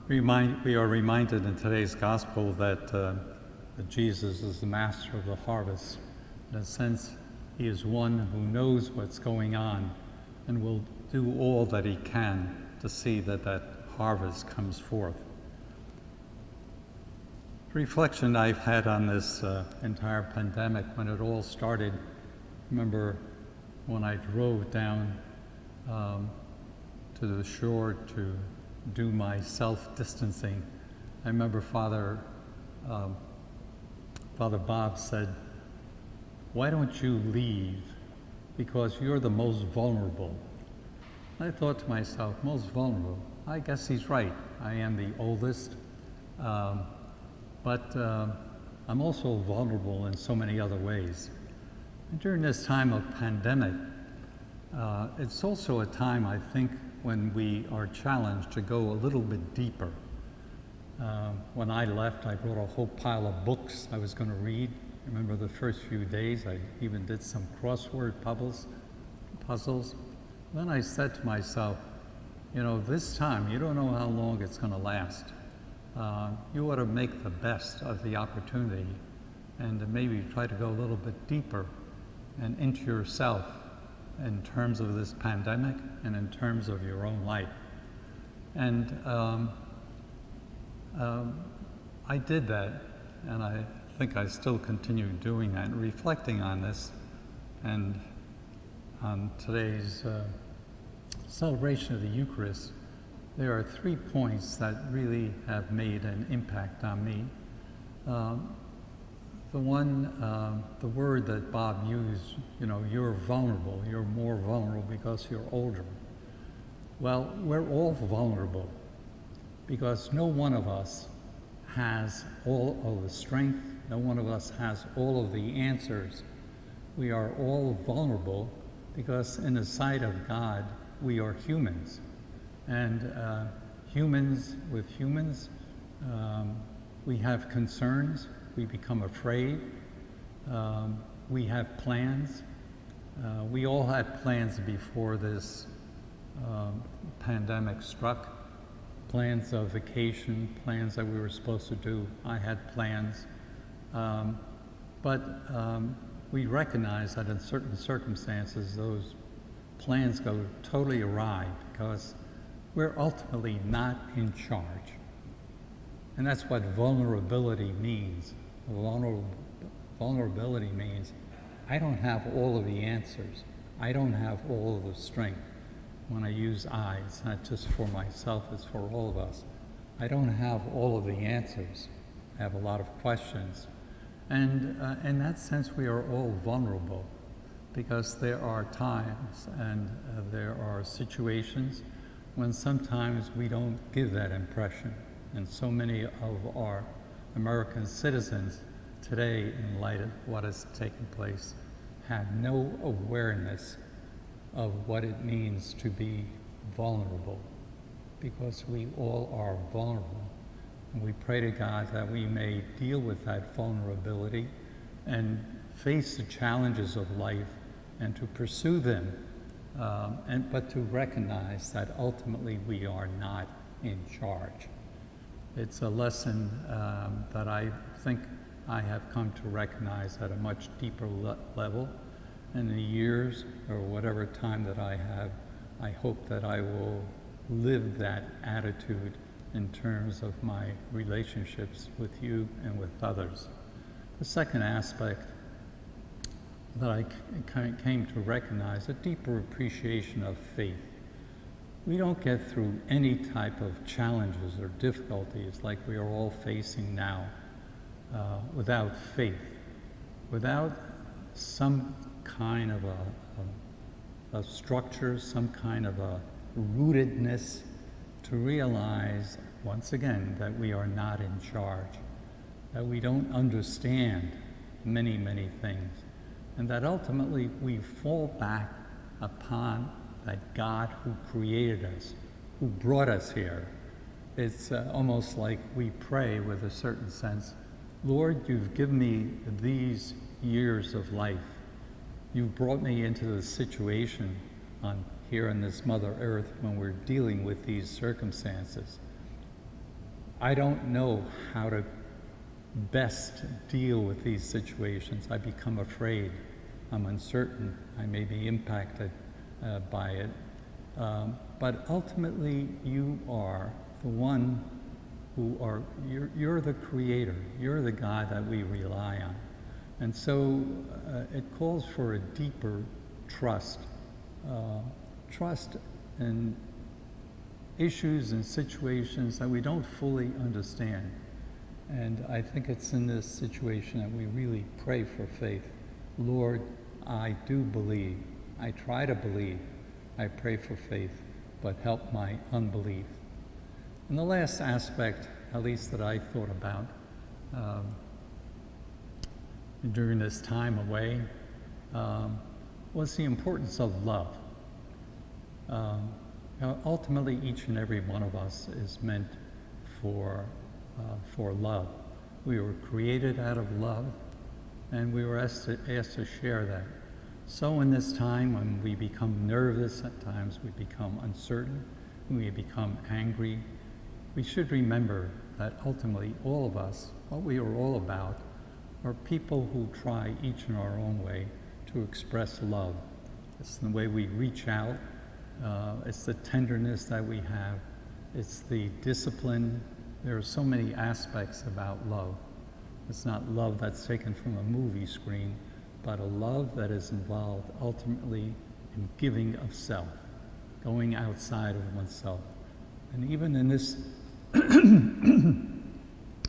We are reminded in today's gospel that Jesus is the master of the harvest. In a sense, he is one who knows what's going on and will do all that he can to see that that harvest comes forth. The reflection I've had on this entire pandemic, when it all started, remember when I drove down to the shore to do my self-distancing, I remember Father Bob said, "Why don't you leave? Because you're the most vulnerable." I thought to myself, most vulnerable? I guess he's right. I am the oldest, but I'm also vulnerable in so many other ways. And during this time of pandemic, it's also a time, I think, when we are challenged to go a little bit deeper. When I left, I brought a whole pile of books I was going to read. I remember the first few days, I even did some crossword puzzles. Then I said to myself, this time, you don't know how long it's going to last. You ought to make the best of the opportunity and maybe try to go a little bit deeper and into yourself in terms of this pandemic and in terms of your own life. And I did that, and I think I still continue doing that and reflecting on this. And on today's celebration of the Eucharist, there are 3 points that really have made an impact on me. The word that Bob used, you're vulnerable, you're more vulnerable because you're older. Well, we're all vulnerable because no one of us has all of the strength, no one of us has all of the answers. We are all vulnerable because in the sight of God, we are humans. And humans with humans, we have concerns, we become afraid, we have plans. We all had plans before this pandemic struck, plans of vacation, plans that we were supposed to do. I had plans, but we recognize that in certain circumstances those plans go totally awry because we're ultimately not in charge. And that's what vulnerability means. Vulnerability means I don't have all of the answers. I don't have all of the strength. When I use I, it's not just for myself, it's for all of us. I don't have all of the answers. I have a lot of questions. And in that sense, we are all vulnerable because there are times and there are situations when sometimes we don't give that impression. And so many of our American citizens today, in light of what has taken place, have no awareness of what it means to be vulnerable, because we all are vulnerable. And we pray to God that we may deal with that vulnerability and face the challenges of life and to pursue them, but to recognize that ultimately we are not in charge. It's a lesson that I think I have come to recognize at a much deeper level. In the years or whatever time that I have, I hope that I will live that attitude in terms of my relationships with you and with others. The second aspect that I came to recognize, a deeper appreciation of faith. We don't get through any type of challenges or difficulties like we are all facing now without faith, without some kind of a structure, some kind of a rootedness to realize, once again, that we are not in charge, that we don't understand many, many things, and that ultimately we fall back upon that God who created us, who brought us here. It's almost like we pray with a certain sense, Lord, you've given me these years of life. You've brought me into the situation here on this Mother Earth when we're dealing with these circumstances. I don't know how to best deal with these situations. I become afraid. I'm uncertain. I may be impacted by it. But ultimately, you are the one you're the creator. You're the God that we rely on. And so it calls for a deeper trust. Trust in issues and situations that we don't fully understand. And I think it's in this situation that we really pray for faith. Lord, I do believe. I try to believe. I pray for faith, but help my unbelief. And the last aspect, at least that I thought about during this time away, was the importance of love. Ultimately, each and every one of us is meant for love. We were created out of love, and we were asked to share that. So in this time when we become nervous at times, we become uncertain, we become angry, we should remember that ultimately all of us, what we are all about, are people who try each in our own way to express love. It's the way we reach out, it's the tenderness that we have, it's the discipline. There are so many aspects about love. It's not love that's taken from a movie screen, but a love that is involved ultimately in giving of self, going outside of oneself. And even in this,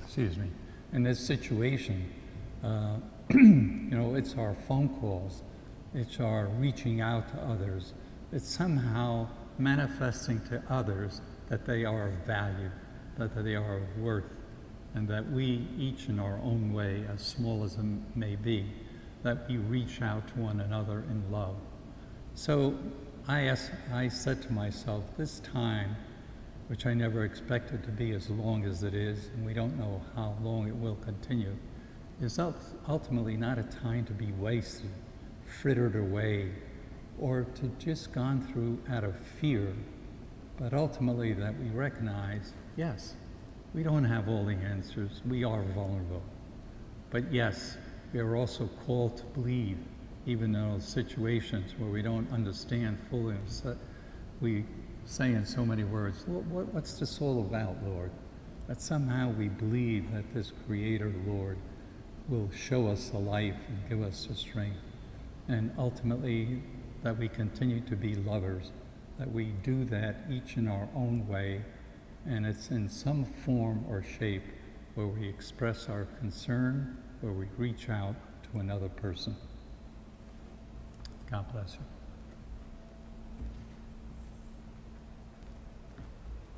excuse me, in this situation, it's our phone calls, it's our reaching out to others, it's somehow manifesting to others that they are of value, that they are of worth, and that we each in our own way, as small as it may be, that we reach out to one another in love. So I said to myself, this time, which I never expected to be as long as it is, and we don't know how long it will continue, is ultimately not a time to be wasted, frittered away, or to just gone through out of fear, but ultimately that we recognize, yes, we don't have all the answers, we are vulnerable. But yes, we are also called to believe, even in those situations where we don't understand fully. We say in so many words, what's this all about, Lord? That somehow we believe that this Creator, Lord, will show us the life and give us the strength. And ultimately, that we continue to be lovers, that we do that each in our own way, and it's in some form or shape where we express our concern, where we reach out to another person. God bless you.